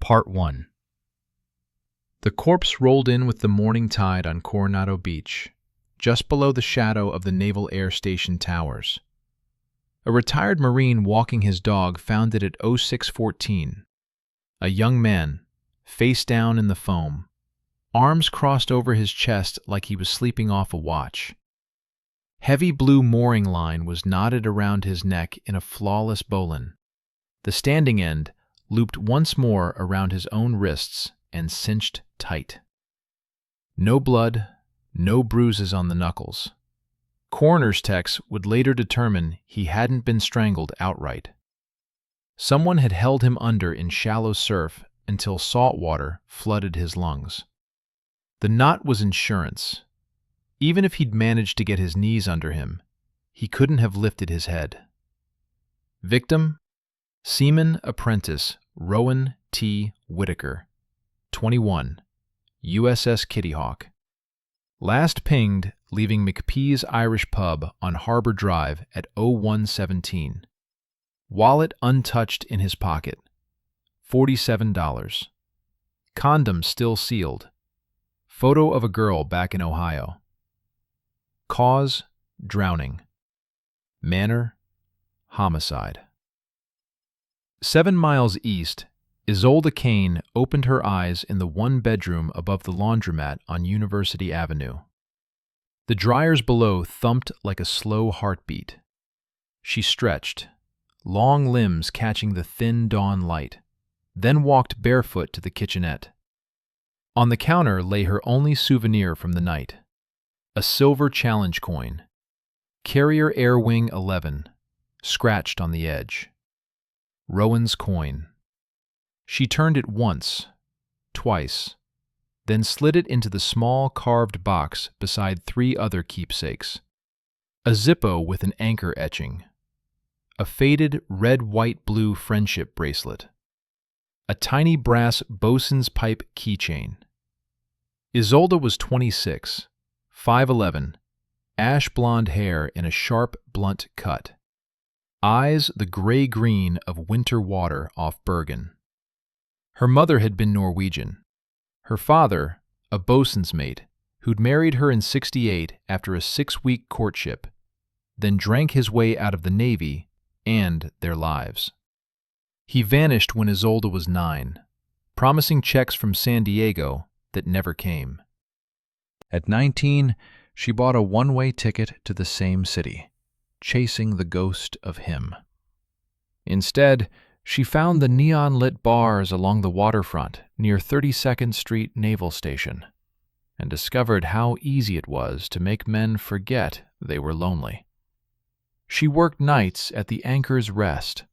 Part 1. The corpse rolled in with the morning tide on Coronado Beach, just below the shadow of the Naval Air Station towers. A retired Marine walking his dog found it at 0614. A young man, face down in the foam, arms crossed over his chest like he was sleeping off a watch. Heavy blue mooring line was knotted around his neck in a flawless bowline. The standing end looped once more around his own wrists and cinched tight. No blood, no bruises on the knuckles. Coroner's techs would later determine he hadn't been strangled outright. Someone had held him under in shallow surf until salt water flooded his lungs. The knot was insurance. Even if he'd managed to get his knees under him, he couldn't have lifted his head. Victim? Seaman Apprentice Rowan T. Whitaker, 21, USS Kitty Hawk. Last pinged leaving McPee's Irish Pub on Harbor Drive at 0117. Wallet untouched in his pocket. $47. Condom still sealed. Photo of a girl back in Ohio. Cause: drowning. Manner: homicide. 7 miles east, Isolde Kane opened her eyes in the one bedroom above the laundromat on University Avenue. The dryers below thumped like a slow heartbeat. She stretched, long limbs catching the thin dawn light, then walked barefoot to the kitchenette. On the counter lay her only souvenir from the night, a silver challenge coin, Carrier Air Wing 11, scratched on the edge. Rowan's coin. She turned it once, twice, then slid it into the small carved box beside 3 other keepsakes. A Zippo with an anchor etching. A faded red-white-blue friendship bracelet. A tiny brass bosun's pipe keychain. Isolde was 26, 5'11", ash blonde hair in a sharp, blunt cut. Eyes the gray-green of winter water off Bergen. Her mother had been Norwegian. Her father, a bosun's mate, who'd married her in '68 after a 6-week courtship, then drank his way out of the Navy and their lives. He vanished when Isolde was 9, promising checks from San Diego that never came. At 19, she bought a one-way ticket to the same city, chasing the ghost of him. Instead, she found the neon-lit bars along the waterfront near 32nd Street Naval Station and discovered how easy it was to make men forget they were lonely. She worked nights at the Anchor's Rest,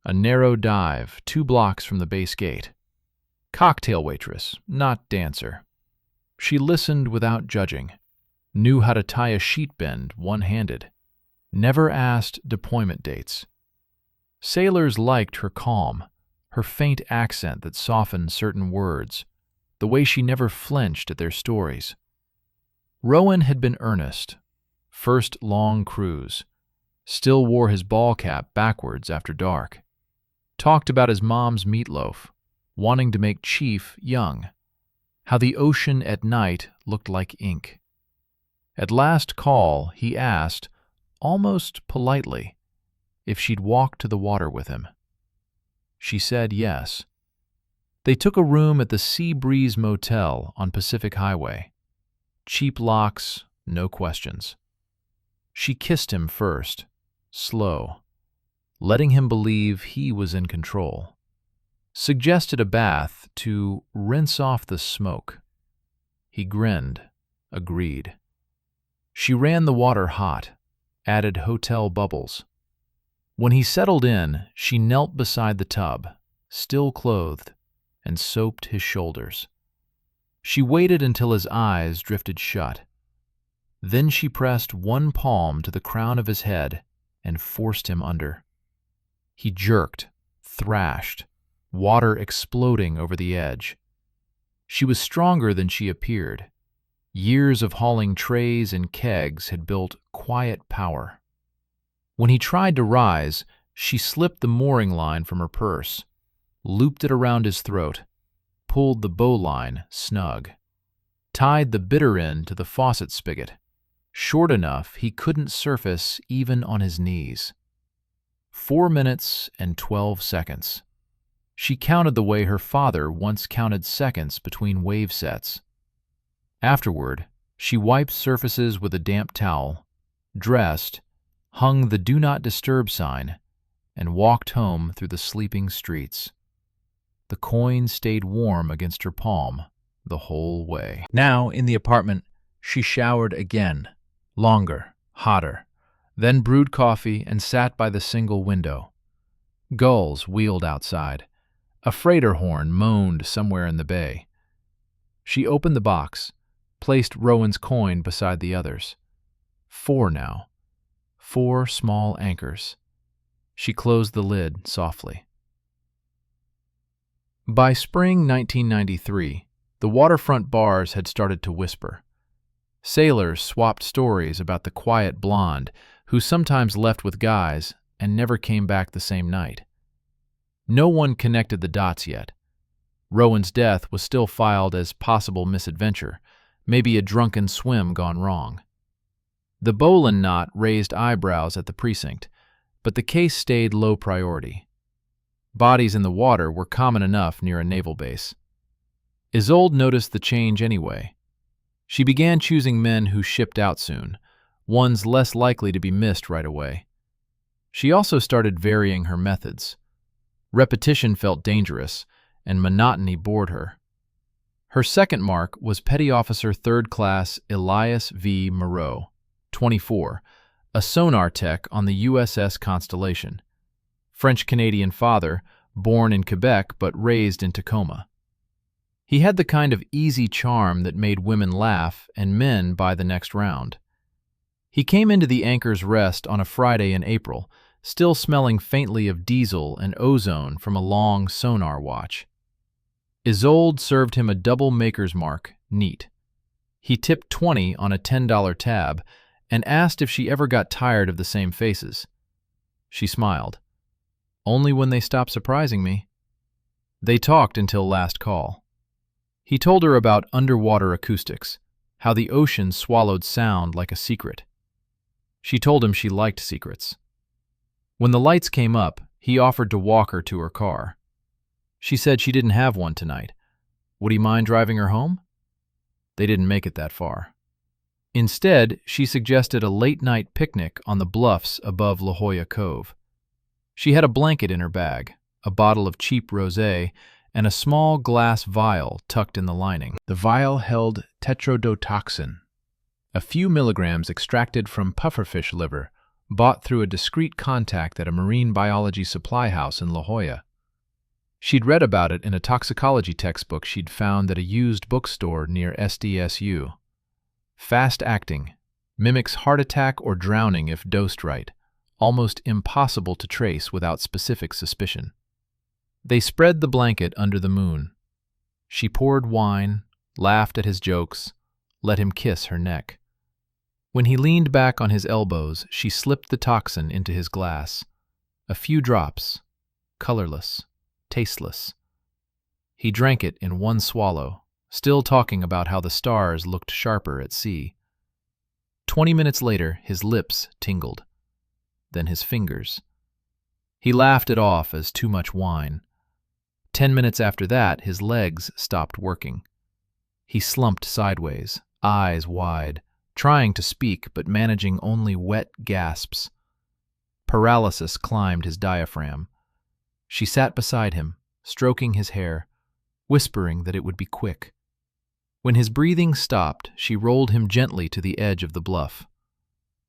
a narrow dive 2 blocks from the base gate. Cocktail waitress, not dancer. She listened without judging, knew how to tie a sheet bend one-handed, never asked deployment dates. Sailors liked her calm, her faint accent that softened certain words, the way she never flinched at their stories. Rowan had been earnest. First long cruise. Still wore his ball cap backwards after dark. Talked about his mom's meatloaf, wanting to make Chief young. How the ocean at night looked like ink. At last call, he asked, almost politely, if she'd walk to the water with him. She said yes. They took a room at the Sea Breeze Motel on Pacific Highway. Cheap locks, no questions. She kissed him first, slow, letting him believe he was in control. Suggested a bath to rinse off the smoke. He grinned, agreed. She ran the water hot, added hotel bubbles. When he settled in, she knelt beside the tub, still clothed, and soaped his shoulders. She waited until his eyes drifted shut. Then she pressed one palm to the crown of his head and forced him under. He jerked, thrashed, water exploding over the edge. She was stronger than she appeared. Years of hauling trays and kegs had built quiet power. When he tried to rise, she slipped the mooring line from her purse, looped it around his throat, pulled the bowline snug, tied the bitter end to the faucet spigot, short enough he couldn't surface even on his knees. 4 minutes and 12 seconds. She counted the way her father once counted seconds between wave sets. Afterward, she wiped surfaces with a damp towel, dressed, hung the "Do Not Disturb" sign, and walked home through the sleeping streets. The coin stayed warm against her palm the whole way. Now, in the apartment, she showered again, longer, hotter, then brewed coffee and sat by the single window. Gulls wheeled outside. A freighter horn moaned somewhere in the bay. She opened the box, placed Rowan's coin beside the others. 4 now. 4 small anchors. She closed the lid softly. By spring 1993, the waterfront bars had started to whisper. Sailors swapped stories about the quiet blonde who sometimes left with guys and never came back the same night. No one connected the dots yet. Rowan's death was still filed as possible misadventure, maybe a drunken swim gone wrong. The Boland knot raised eyebrows at the precinct, but the case stayed low priority. Bodies in the water were common enough near a naval base. Isolde noticed the change anyway. She began choosing men who shipped out soon, ones less likely to be missed right away. She also started varying her methods. Repetition felt dangerous, and monotony bored her. Her second mark was Petty Officer 3rd Class Elias V. Moreau, 24, a sonar tech on the USS Constellation. French-Canadian father, born in Quebec but raised in Tacoma. He had the kind of easy charm that made women laugh and men buy the next round. He came into the Anchor's Rest on a Friday in April, still smelling faintly of diesel and ozone from a long sonar watch. Isolde served him a double maker's mark, neat. He tipped 20 on a $10 tab and asked if she ever got tired of the same faces. She smiled. Only when they stopped surprising me. They talked until last call. He told her about underwater acoustics, how the ocean swallowed sound like a secret. She told him she liked secrets. When the lights came up, he offered to walk her to her car. She said she didn't have one tonight. Would he mind driving her home? They didn't make it that far. Instead, she suggested a late-night picnic on the bluffs above La Jolla Cove. She had a blanket in her bag, a bottle of cheap rosé, and a small glass vial tucked in the lining. The vial held tetrodotoxin, a few milligrams extracted from pufferfish liver, bought through a discreet contact at a marine biology supply house in La Jolla. She'd read about it in a toxicology textbook she'd found at a used bookstore near SDSU. Fast-acting, mimics heart attack or drowning if dosed right, almost impossible to trace without specific suspicion. They spread the blanket under the moon. She poured wine, laughed at his jokes, let him kiss her neck. When he leaned back on his elbows, she slipped the toxin into his glass. A few drops, colorless, tasteless. He drank it in one swallow, still talking about how the stars looked sharper at sea. 20 minutes later, his lips tingled. Then his fingers. He laughed it off as too much wine. 10 minutes after that, his legs stopped working. He slumped sideways, eyes wide, trying to speak but managing only wet gasps. Paralysis climbed his diaphragm. She sat beside him, stroking his hair, whispering that it would be quick. When his breathing stopped, she rolled him gently to the edge of the bluff.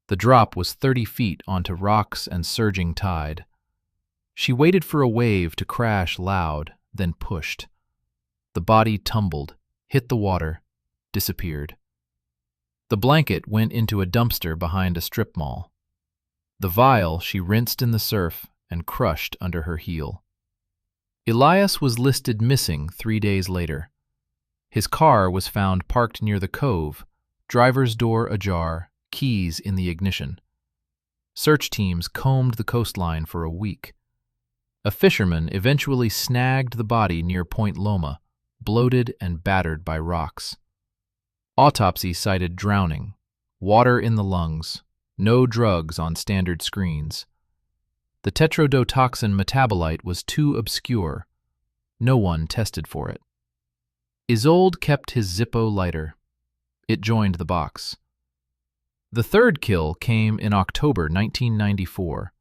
The drop was 30 feet onto rocks and surging tide. She waited for a wave to crash loud, then pushed. The body tumbled, hit the water, disappeared. The blanket went into a dumpster behind a strip mall. The vial she rinsed in the surf and crushed under her heel. Elias was listed missing 3 days later. His car was found parked near the cove, driver's door ajar, keys in the ignition. Search teams combed the coastline for a week. A fisherman eventually snagged the body near Point Loma, bloated and battered by rocks. Autopsy cited drowning, water in the lungs, no drugs on standard screens. The tetrodotoxin metabolite was too obscure. No one tested for it. Isolde kept his Zippo lighter. It joined the box. The third kill came in October 1994.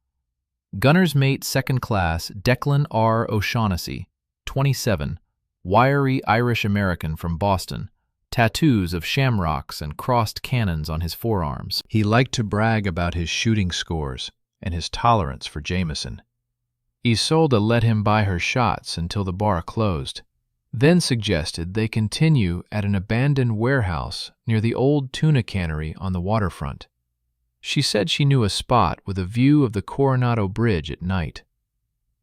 Gunner's mate second class Declan R. O'Shaughnessy, 27, wiry Irish-American from Boston, tattoos of shamrocks and crossed cannons on his forearms. He liked to brag about his shooting scores and his tolerance for Jameson. Isolde let him buy her shots until the bar closed, then suggested they continue at an abandoned warehouse near the old tuna cannery on the waterfront. She said she knew a spot with a view of the Coronado Bridge at night.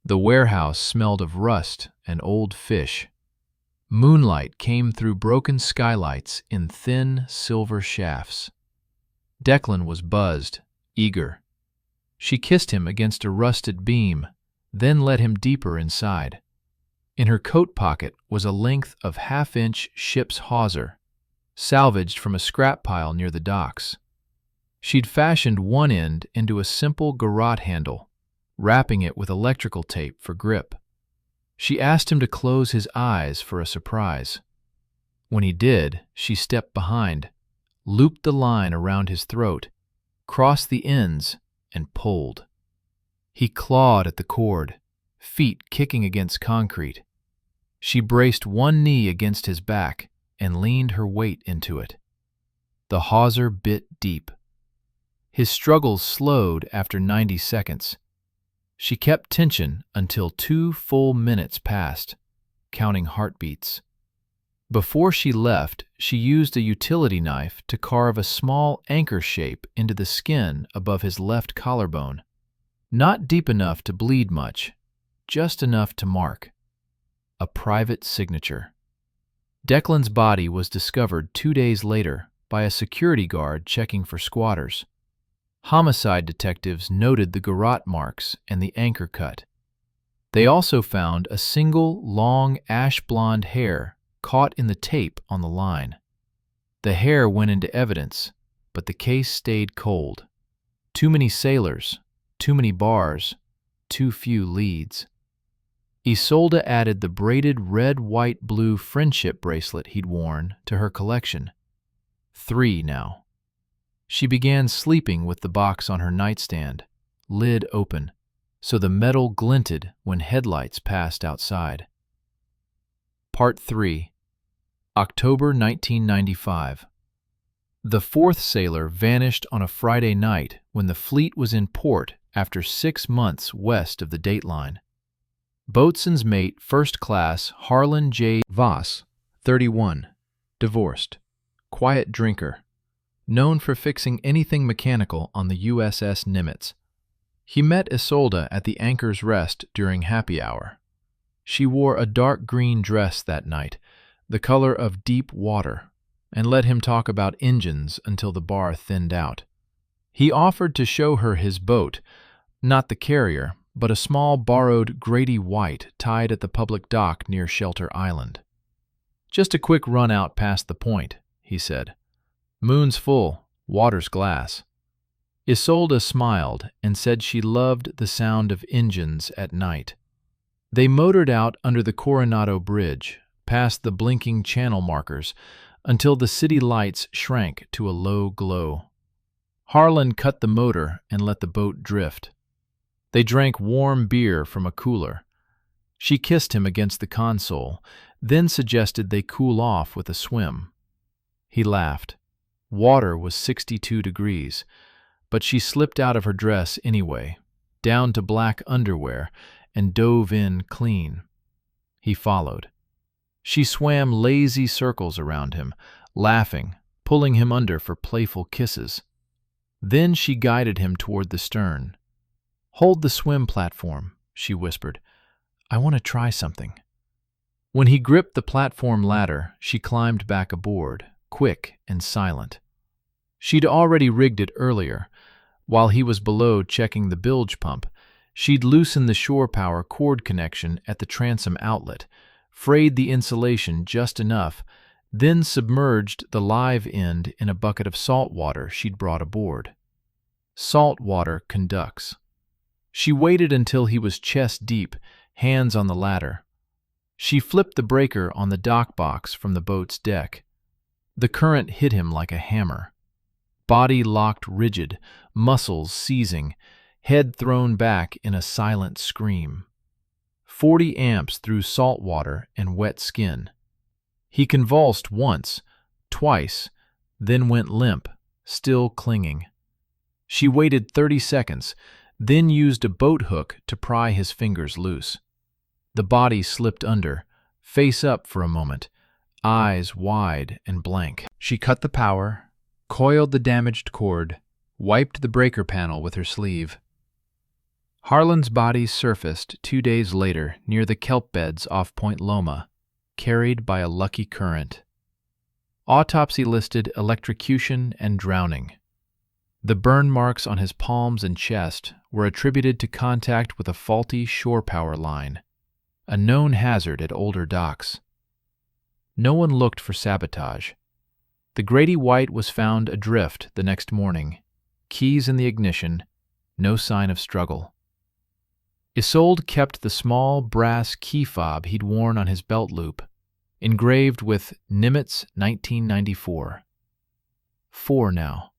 The warehouse smelled of rust and old fish. Moonlight came through broken skylights in thin silver shafts. Declan was buzzed, eager. She kissed him against a rusted beam, then led him deeper inside. In her coat pocket was a length of half-inch ship's hawser, salvaged from a scrap pile near the docks. She'd fashioned one end into a simple garrote handle, wrapping it with electrical tape for grip. She asked him to close his eyes for a surprise. When he did, she stepped behind, looped the line around his throat, crossed the ends, and pulled. He clawed at the cord, feet kicking against concrete. She braced one knee against his back and leaned her weight into it. The hawser bit deep. His struggles slowed after 90 seconds. She kept tension until 2 full minutes passed, counting heartbeats. Before she left, she used a utility knife to carve a small anchor shape into the skin above his left collarbone. Not deep enough to bleed much, just enough to mark. A private signature. Declan's body was discovered 2 days later by a security guard checking for squatters. Homicide detectives noted the garrote marks and the anchor cut. They also found a single long ash-blonde hair caught in the tape on the line. The hair went into evidence, but the case stayed cold. Too many sailors, too many bars, too few leads. Isolde added the braided red-white-blue friendship bracelet he'd worn to her collection. 3 now. She began sleeping with the box on her nightstand, lid open, so the metal glinted when headlights passed outside. Part 3. October 1995. The fourth sailor vanished on a Friday night when the fleet was in port after 6 months west of the dateline. Boatswain's mate First Class Harlan J. Voss, 31, divorced, quiet drinker, known for fixing anything mechanical on the USS Nimitz. He met Isolde at the Anchor's Rest during happy hour. She wore a dark green dress that night, the color of deep water, and let him talk about engines until the bar thinned out. He offered to show her his boat, not the carrier, but a small borrowed Grady White tied at the public dock near Shelter Island. "Just a quick run out past the point," he said. "Moon's full, water's glass." Isolde smiled and said she loved the sound of engines at night. They motored out under the Coronado Bridge, past the blinking channel markers, until the city lights shrank to a low glow. Harlan cut the motor and let the boat drift. They drank warm beer from a cooler. She kissed him against the console, then suggested they cool off with a swim. He laughed. Water was 62 degrees, but she slipped out of her dress anyway, down to black underwear, and dove in clean. He followed. She swam lazy circles around him, laughing, pulling him under for playful kisses. Then she guided him toward the stern. "Hold the swim platform," she whispered. "I want to try something." When he gripped the platform ladder, she climbed back aboard, quick and silent. She'd already rigged it earlier. While he was below checking the bilge pump, she'd loosened the shore power cord connection at the transom outlet, frayed the insulation just enough, then submerged the live end in a bucket of salt water she'd brought aboard. Salt water conducts. She waited until he was chest deep, hands on the ladder. She flipped the breaker on the dock box from the boat's deck. The current hit him like a hammer. Body locked rigid, muscles seizing, head thrown back in a silent scream. 40 amps through salt water and wet skin. He convulsed once, twice, then went limp, still clinging. She waited 30 seconds, then used a boat hook to pry his fingers loose. The body slipped under, face up for a moment, eyes wide and blank. She cut the power, coiled the damaged cord, wiped the breaker panel with her sleeve. Harlan's body surfaced 2 days later near the kelp beds off Point Loma, carried by a lucky current. Autopsy listed electrocution and drowning. The burn marks on his palms and chest were attributed to contact with a faulty shore power line, a known hazard at older docks. No one looked for sabotage. The Grady White was found adrift the next morning, keys in the ignition, no sign of struggle. Isolde kept the small brass key fob he'd worn on his belt loop, engraved with Nimitz 1994. 4 now.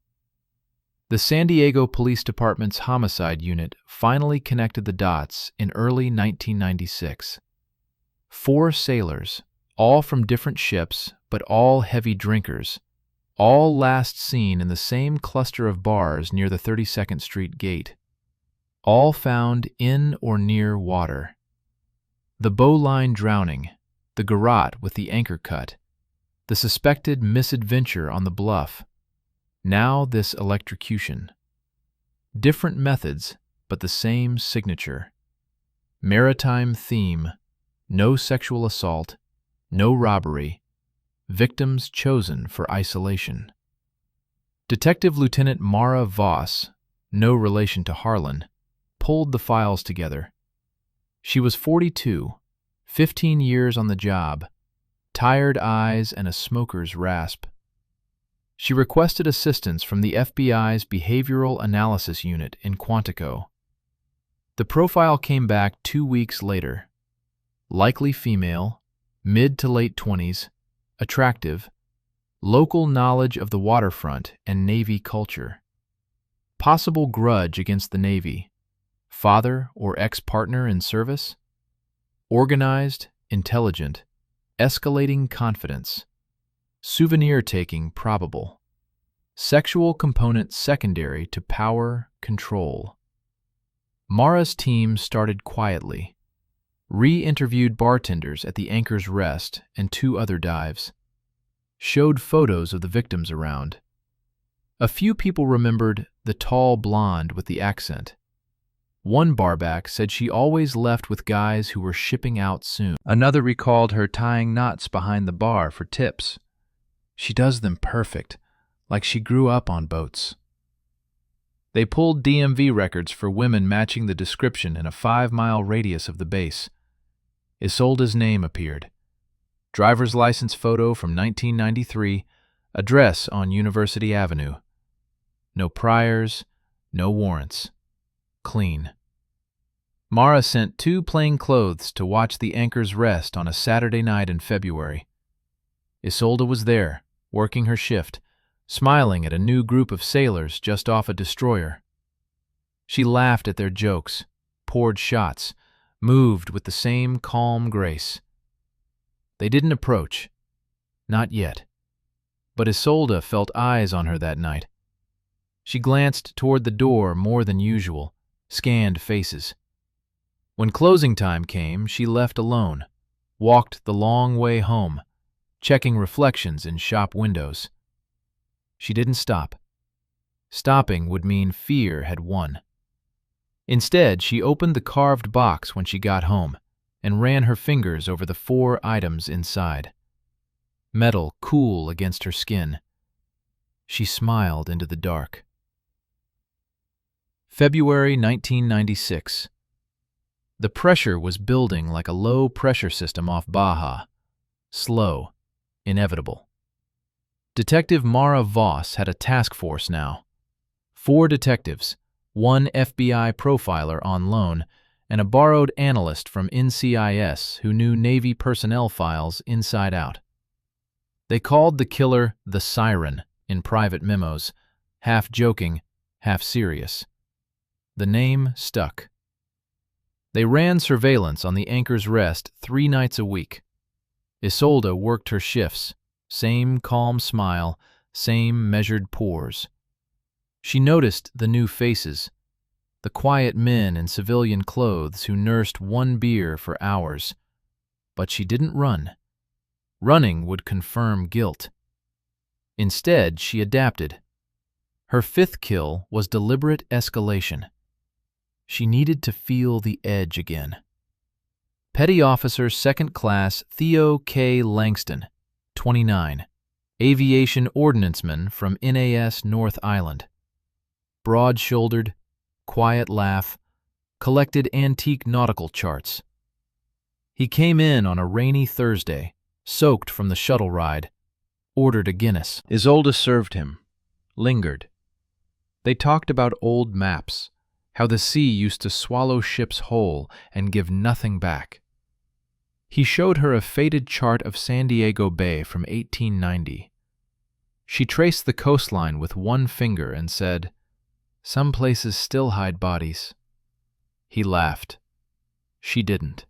The San Diego Police Department's homicide unit finally connected the dots in early 1996. 4 sailors, all from different ships, but all heavy drinkers, all last seen in the same cluster of bars near the 32nd Street gate. All found in or near water. The bowline drowning, the garrote with the anchor cut, the suspected misadventure on the bluff, now this electrocution. Different methods, but the same signature. Maritime theme, no sexual assault, no robbery, victims chosen for isolation. Detective Lieutenant Mara Voss, no relation to Harlan, pulled the files together. She was 42, 15 years on the job, tired eyes and a smoker's rasp. She requested assistance from the FBI's Behavioral Analysis Unit in Quantico. The profile came back 2 weeks later. Likely female, mid to late 20s, attractive, local knowledge of the waterfront and Navy culture. Possible grudge against the Navy. Father or ex-partner in service? Organized, intelligent, escalating confidence. Souvenir-taking probable. Sexual component secondary to power, control. Mara's team started quietly. Re-interviewed bartenders at the Anchor's Rest and 2 other dives. Showed photos of the victims around. A few people remembered the tall blonde with the accent. One barback said she always left with guys who were shipping out soon. Another recalled her tying knots behind the bar for tips. She does them perfect, like she grew up on boats. They pulled DMV records for women matching the description in a 5-mile radius of the base. Isolde's name appeared. Driver's license photo from 1993, address on University Avenue. No priors, no warrants. Clean. Mara sent 2 plainclothes to watch the Anchor's Rest on a Saturday night in February. Isolde was there, working her shift, smiling at a new group of sailors just off a destroyer. She laughed at their jokes, poured shots, moved with the same calm grace. They didn't approach. Not yet. But Isolde felt eyes on her that night. She glanced toward the door more than usual, scanned faces. When closing time came, she left alone, walked the long way home, checking reflections in shop windows. She didn't stop. Stopping would mean fear had won. Instead, she opened the carved box when she got home and ran her fingers over the 4 items inside. Metal cool against her skin. She smiled into the dark. February 1996. The pressure was building like a low-pressure system off Baja. Slow, inevitable. Detective Mara Voss had a task force now. 4 detectives, 1 FBI profiler on loan, and a borrowed analyst from NCIS who knew Navy personnel files inside out. They called the killer the Siren in private memos, half joking, half serious. The name stuck. They ran surveillance on the Anchor's Rest 3 nights a week. Isolde worked her shifts, same calm smile, same measured pores. She noticed the new faces, the quiet men in civilian clothes who nursed 1 beer for hours. But she didn't run. Running would confirm guilt. Instead, she adapted. Her 5th kill was deliberate escalation. She needed to feel the edge again. Petty Officer 2nd Class Theo K. Langston, 29, aviation ordnanceman from NAS North Island. Broad-shouldered, quiet laugh, collected antique nautical charts. He came in on a rainy Thursday, soaked from the shuttle ride, ordered a Guinness. Isolde served him, lingered. They talked about old maps, how the sea used to swallow ships whole and give nothing back. He showed her a faded chart of San Diego Bay from 1890. She traced the coastline with 1 finger and said, "Some places still hide bodies." He laughed. She didn't.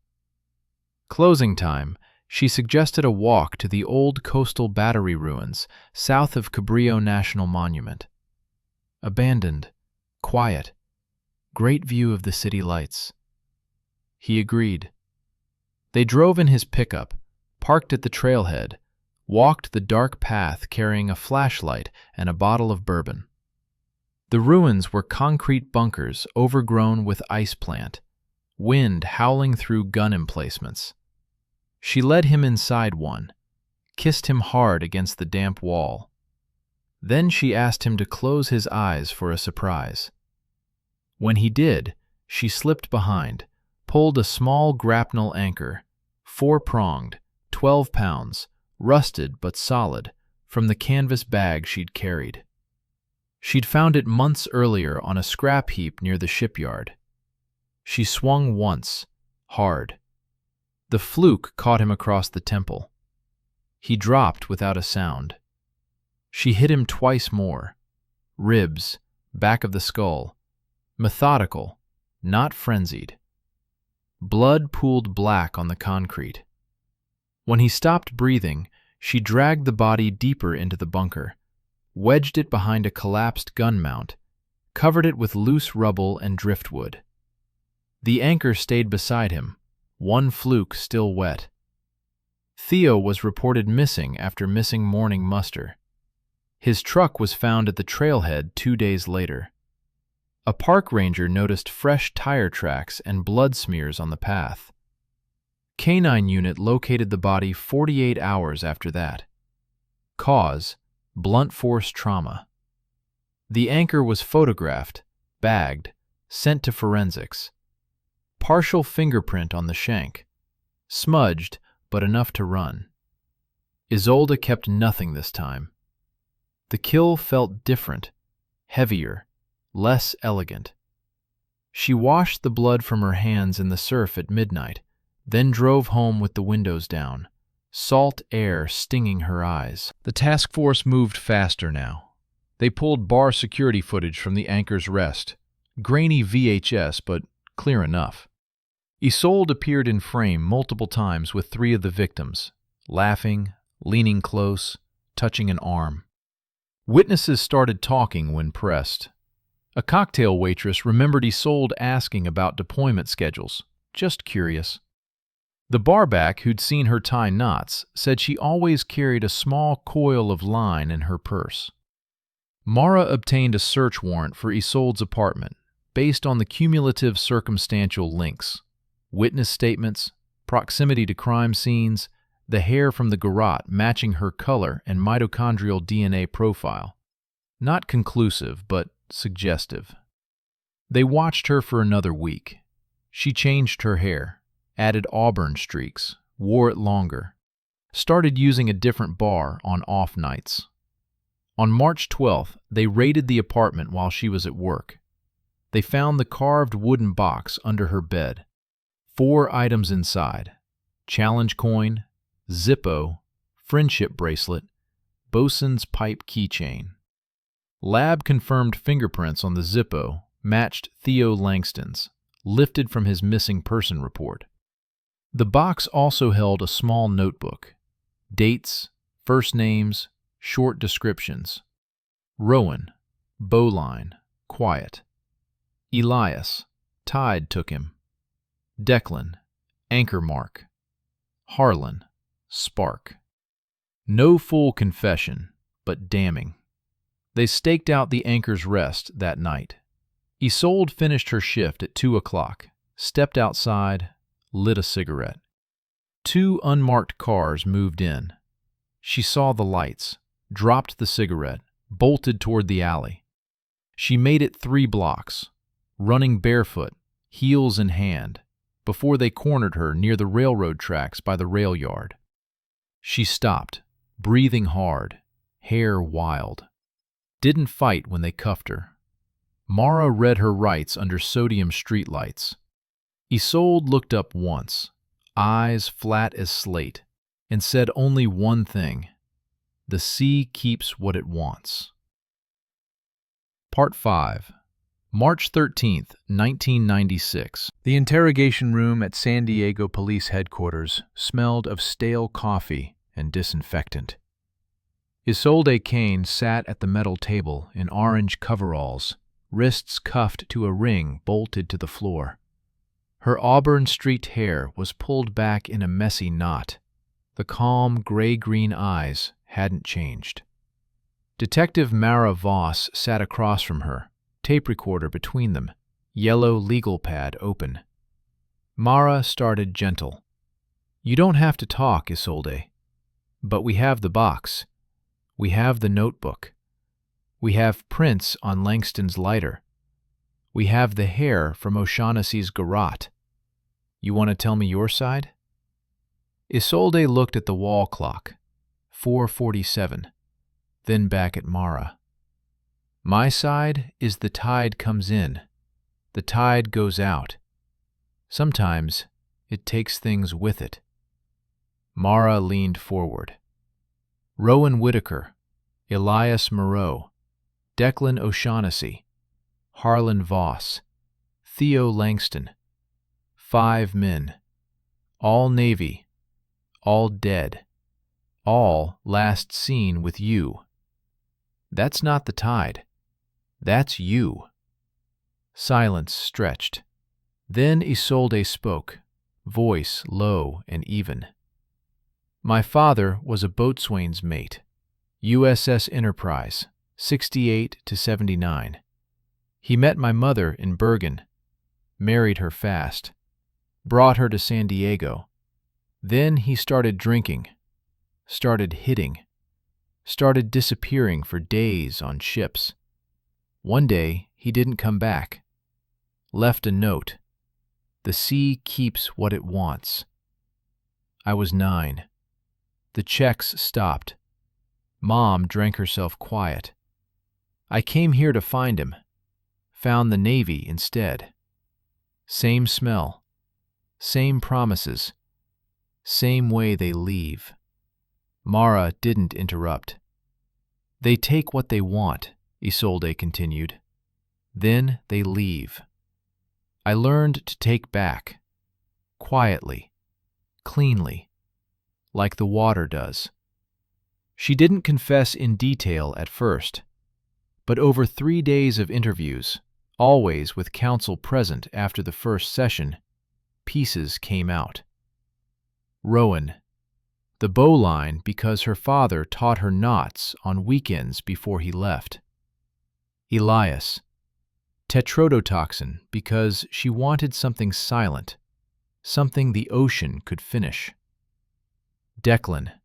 Closing time, she suggested a walk to the old coastal battery ruins south of Cabrillo National Monument. Abandoned, quiet, great view of the city lights. He agreed. They drove in his pickup, parked at the trailhead, walked the dark path carrying a flashlight and a bottle of bourbon. The ruins were concrete bunkers overgrown with ice plant, wind howling through gun emplacements. She led him inside one, kissed him hard against the damp wall. Then she asked him to close his eyes for a surprise. When he did, she slipped behind, pulled a small grapnel anchor, 4-pronged, 12 pounds, rusted but solid, from the canvas bag she'd carried. She'd found it months earlier on a scrap heap near the shipyard. She swung once, hard. The fluke caught him across the temple. He dropped without a sound. She hit him twice more. Ribs, back of the skull. Methodical, not frenzied. Blood pooled black on the concrete. When he stopped breathing, she dragged the body deeper into the bunker, wedged it behind a collapsed gun mount, covered it with loose rubble and driftwood. The anchor stayed beside him, 1 fluke still wet. Theo was reported missing after missing morning muster. His truck was found at the trailhead 2 days later. A park ranger noticed fresh tire tracks and blood smears on the path. Canine unit located the body 48 hours after that. Cause: blunt force trauma. The anchor was photographed, bagged, sent to forensics. Partial fingerprint on the shank. Smudged, but enough to run. Isolde kept nothing this time. The kill felt different, heavier, less elegant. She washed the blood from her hands in the surf at midnight, then drove home with the windows down, salt air stinging her eyes. The task force moved faster now. They pulled bar security footage from the Anchor's Rest. Grainy VHS, but clear enough. Isolde appeared in frame multiple times with 3 of the victims, laughing, leaning close, touching an arm. Witnesses started talking when pressed. A cocktail waitress remembered Isolde asking about deployment schedules, just curious. The barback who'd seen her tie knots said she always carried a small coil of line in her purse. Mara obtained a search warrant for Isolde's apartment based on the cumulative circumstantial links, witness statements, proximity to crime scenes, the hair from the garrote matching her color and mitochondrial DNA profile. Not conclusive, but suggestive. They watched her for another week. She changed her hair, added auburn streaks, wore it longer, started using a different bar on off nights. On March 12th, they raided the apartment while she was at work. They found the carved wooden box under her bed. 4 items inside: challenge coin, Zippo, friendship bracelet, bosun's pipe keychain. Lab-confirmed fingerprints on the Zippo matched Theo Langston's, lifted from his missing person report. The box also held a small notebook: dates, first names, short descriptions. Rowan, bowline, quiet. Elias, tide took him. Declan, anchor mark. Harlan, spark. No full confession, but damning. They staked out the Anchor's Rest that night. Isolde finished her shift at 2 o'clock, stepped outside, lit a cigarette. 2 unmarked cars moved in. She saw the lights, dropped the cigarette, bolted toward the alley. She made it 3 blocks, running barefoot, heels in hand, before they cornered her near the railroad tracks by the rail yard. She stopped, breathing hard, hair wild. Didn't fight when they cuffed her. Mara read her rights under sodium streetlights. Isolde looked up once, eyes flat as slate, and said only one thing: the sea keeps what it wants. Part 5. March 13, 1996. The interrogation room at San Diego Police Headquarters smelled of stale coffee and disinfectant. Isolde Kane sat at the metal table in orange coveralls, wrists cuffed to a ring bolted to the floor. Her auburn streaked hair was pulled back in a messy knot. The calm gray-green eyes hadn't changed. Detective Mara Voss sat across from her, tape recorder between them, yellow legal pad open. Mara started gentle. "You don't have to talk, Isolde. But we have the box. We have the notebook. We have prints on Langston's lighter. We have the hair from O'Shaughnessy's garrote. You want to tell me your side?" Isolde looked at the wall clock, 4:47, then back at Mara. "My side is the tide comes in, the tide goes out. Sometimes it takes things with it." Mara leaned forward. "Rowan Whitaker, Elias Moreau, Declan O'Shaughnessy, Harlan Voss, Theo Langston. 5 men. All Navy. All dead. All last seen with you. That's not the tide. That's you." Silence stretched. Then Isolde spoke, voice low and even. "My father was a boatswain's mate, USS Enterprise, 68 to 79. He met my mother in Bergen, married her fast, brought her to San Diego. Then he started drinking, started hitting, started disappearing for days on ships. One day he didn't come back. Left a note. The sea keeps what it wants. I was 9. The checks stopped. Mom drank herself quiet. I came here to find him. Found the Navy instead. Same smell. Same promises. Same way they leave." Mara didn't interrupt. "They take what they want," Isolde continued. "Then they leave. I learned to take back. Quietly. Cleanly. Like the water does." She didn't confess in detail at first, but over 3 days of interviews, always with counsel present after the first session, pieces came out. Rowan, the bowline because her father taught her knots on weekends before he left. Elias, tetrodotoxin because she wanted something silent, something the ocean could finish. Declan,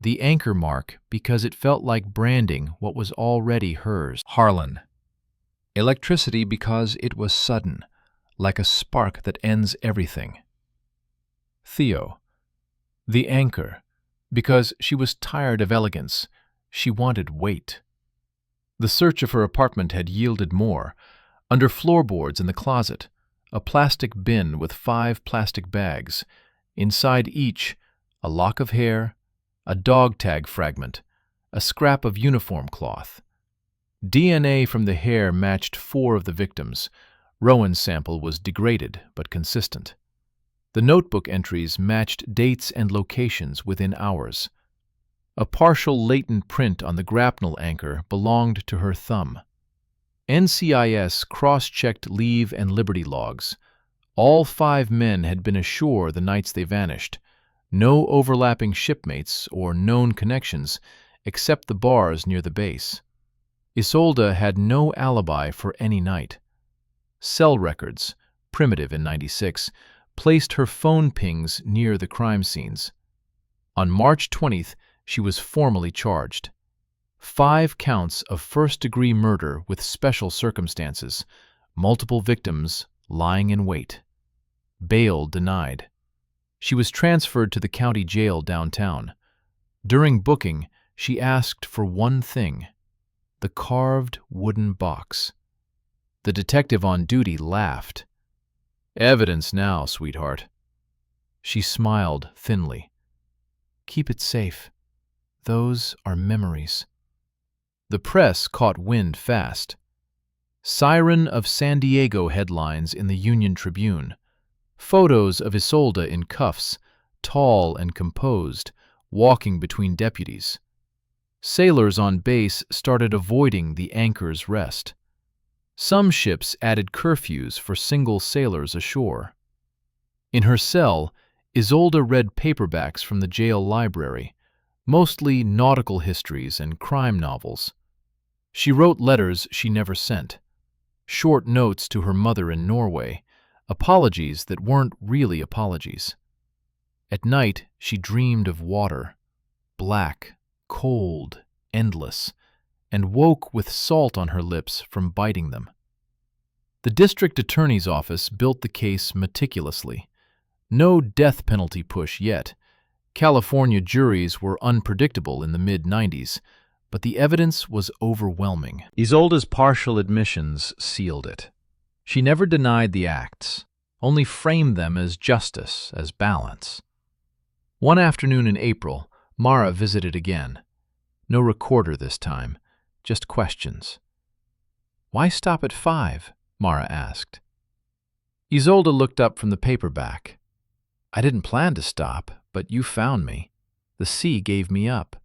the anchor mark because it felt like branding what was already hers. Harlan, electricity because it was sudden, like a spark that ends everything. Theo, the anchor, because she was tired of elegance, she wanted weight. The search of her apartment had yielded more. Under floorboards in the closet, a plastic bin with 5 plastic bags. Inside each, a lock of hair, a dog tag fragment, a scrap of uniform cloth. DNA from the hair matched 4 of the victims. Rowan's sample was degraded but consistent. The notebook entries matched dates and locations within hours. A partial latent print on the grapnel anchor belonged to her thumb. NCIS cross-checked leave and liberty logs. All 5 men had been ashore the nights they vanished. No overlapping shipmates or known connections, except the bars near the base. Isolde had no alibi for any night. Cell records, primitive in '96, placed her phone pings near the crime scenes. On March 20th, she was formally charged. 5 counts of first-degree murder with special circumstances, multiple victims lying in wait. Bail denied. She was transferred to the county jail downtown. During booking, she asked for one thing: the carved wooden box. The detective on duty laughed. "Evidence now, sweetheart." She smiled thinly. "Keep it safe. Those are memories." The press caught wind fast. "Siren of San Diego" headlines in the Union Tribune. Photos of Isolde in cuffs, tall and composed, walking between deputies. Sailors on base started avoiding the anchor's rest. Some ships added curfews for single sailors ashore. In her cell, Isolde read paperbacks from the jail library, mostly nautical histories and crime novels. She wrote letters she never sent, short notes to her mother in Norway, apologies that weren't really apologies. At night, she dreamed of water, black, cold, endless, and woke with salt on her lips from biting them. The district attorney's office built the case meticulously. No death penalty push yet. California juries were unpredictable in the mid-90s, but the evidence was overwhelming. Isolde's partial admissions sealed it. She never denied the acts, only framed them as justice, as balance. One afternoon in April, Mara visited again. No recorder this time, just questions. "Why stop at 5?" Mara asked. Isolde looked up from the paperback. "I didn't plan to stop, but you found me. The sea gave me up."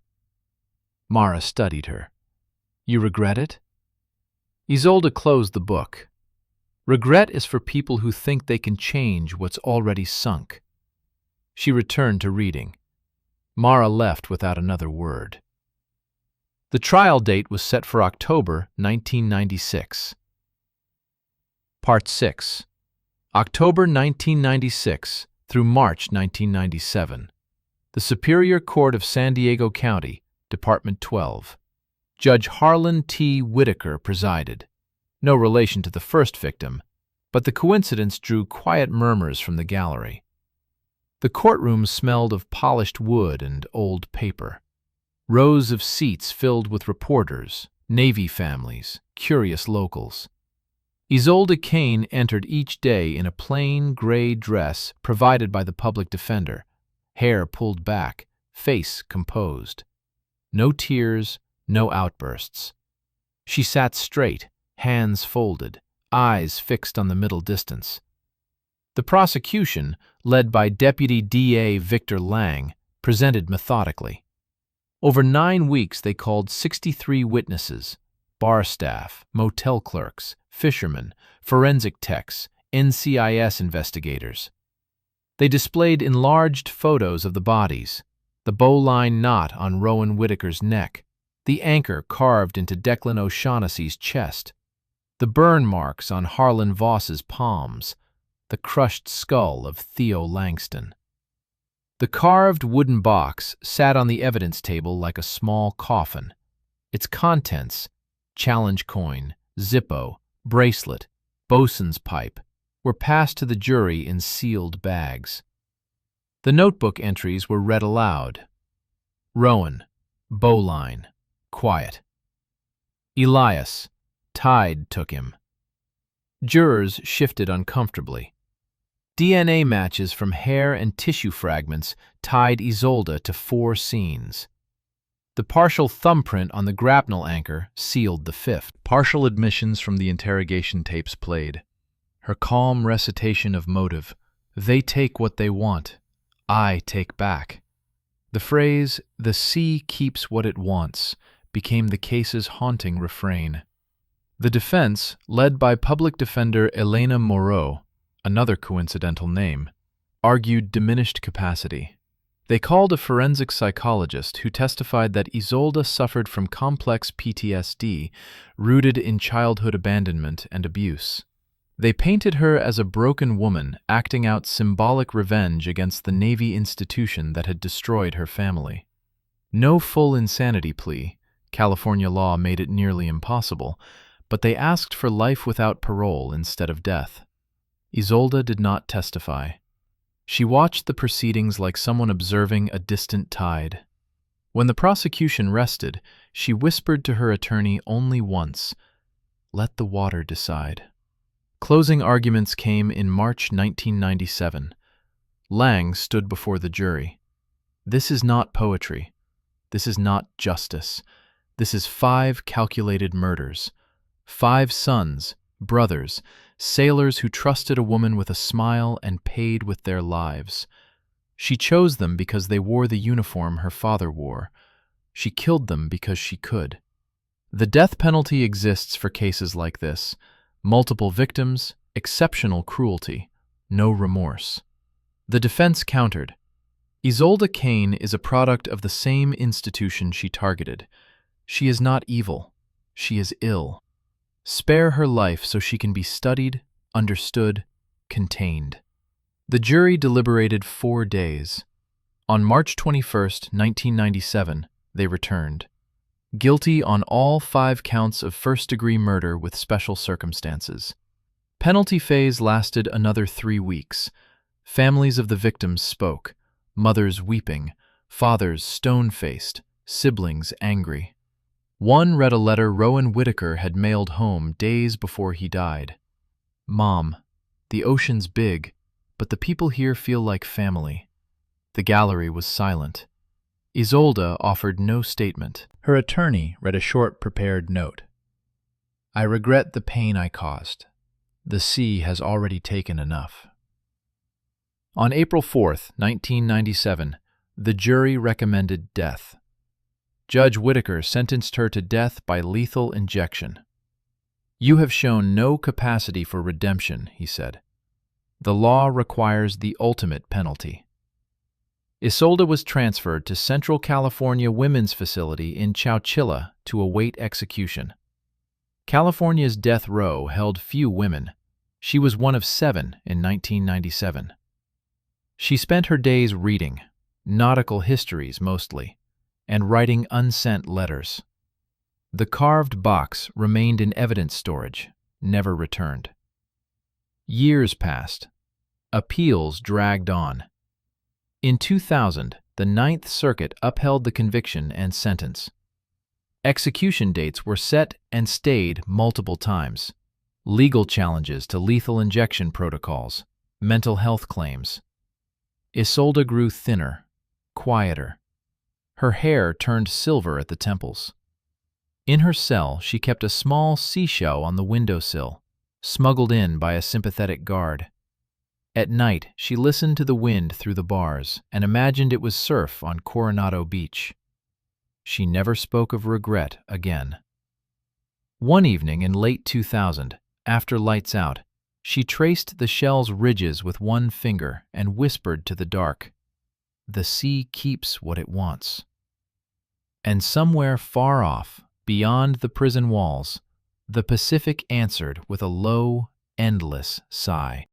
Mara studied her. "You regret it?" Isolde closed the book. "Regret is for people who think they can change what's already sunk." She returned to reading. Mara left without another word. The trial date was set for October 1996. Part 6. October 1996 through March 1997. The Superior Court of San Diego County, Department 12. Judge Harlan T. Whitaker presided. No relation to the first victim, but the coincidence drew quiet murmurs from the gallery. The courtroom smelled of polished wood and old paper. Rows of seats filled with reporters, Navy families, curious locals. Isolde Kane entered each day in a plain gray dress provided by the public defender, hair pulled back, face composed. No tears, no outbursts. She sat straight, hands folded, eyes fixed on the middle distance. The prosecution, led by Deputy DA Victor Lang, presented methodically. Over 9 weeks they called 63 witnesses, bar staff, motel clerks, fishermen, forensic techs, NCIS investigators. They displayed enlarged photos of the bodies, the bowline knot on Rowan Whitaker's neck, the anchor carved into Declan O'Shaughnessy's chest, the burn marks on Harlan Voss's palms, the crushed skull of Theo Langston. The carved wooden box sat on the evidence table like a small coffin. Its contents, challenge coin, Zippo, bracelet, bosun's pipe, were passed to the jury in sealed bags. The notebook entries were read aloud. Rowan, bowline, quiet. Elias, tide took him. Jurors shifted uncomfortably. DNA matches from hair and tissue fragments tied Isolde to 4 scenes. The partial thumbprint on the grapnel anchor sealed the 5th. Partial admissions from the interrogation tapes played. Her calm recitation of motive. They take what they want. I take back. The phrase, "the sea keeps what it wants," became the case's haunting refrain. The defense, led by public defender Elena Moreau, another coincidental name, argued diminished capacity. They called a forensic psychologist who testified that Isolde suffered from complex PTSD rooted in childhood abandonment and abuse. They painted her as a broken woman acting out symbolic revenge against the Navy institution that had destroyed her family. No full insanity plea, California law made it nearly impossible, but they asked for life without parole instead of death. Isolde did not testify. She watched the proceedings like someone observing a distant tide. When the prosecution rested, she whispered to her attorney only once, "Let the water decide." Closing arguments came in March 1997. Lang stood before the jury. This is not poetry. This is not justice. This is 5 calculated murders. 5 sons, brothers, sailors who trusted a woman with a smile and paid with their lives. She chose them because they wore the uniform her father wore. She killed them because she could. The death penalty exists for cases like this. Multiple victims, exceptional cruelty, no remorse. The defense countered. Isolde Kane is a product of the same institution she targeted. She is not evil. She is ill. Spare her life so she can be studied, understood, contained. The jury deliberated 4 days. On March 21, 1997, they returned. Guilty on all 5 counts of first-degree murder with special circumstances. Penalty phase lasted another 3 weeks. Families of the victims spoke, mothers weeping, fathers stone-faced, siblings angry. One read a letter Rowan Whitaker had mailed home days before he died. "Mom, the ocean's big, but the people here feel like family." The gallery was silent. Isolde offered no statement. Her attorney read a short prepared note. "I regret the pain I caused. The sea has already taken enough." On April 4, 1997, the jury recommended death. Judge Whitaker sentenced her to death by lethal injection. "You have shown no capacity for redemption," he said. "The law requires the ultimate penalty." Isolde was transferred to Central California Women's Facility in Chowchilla to await execution. California's death row held few women. She was one of 7 in 1997. She spent her days reading, nautical histories mostly, and writing unsent letters. The carved box remained in evidence storage, never returned. Years passed. Appeals dragged on. In 2000, the Ninth Circuit upheld the conviction and sentence. Execution dates were set and stayed multiple times. Legal challenges to lethal injection protocols, mental health claims. Isolde grew thinner, quieter. Her hair turned silver at the temples. In her cell, she kept a small seashell on the windowsill, smuggled in by a sympathetic guard. At night, she listened to the wind through the bars and imagined it was surf on Coronado Beach. She never spoke of regret again. One evening in late 2000, after lights out, she traced the shell's ridges with one finger and whispered to the dark, "The sea keeps what it wants." And somewhere far off, beyond the prison walls, the Pacific answered with a low, endless sigh.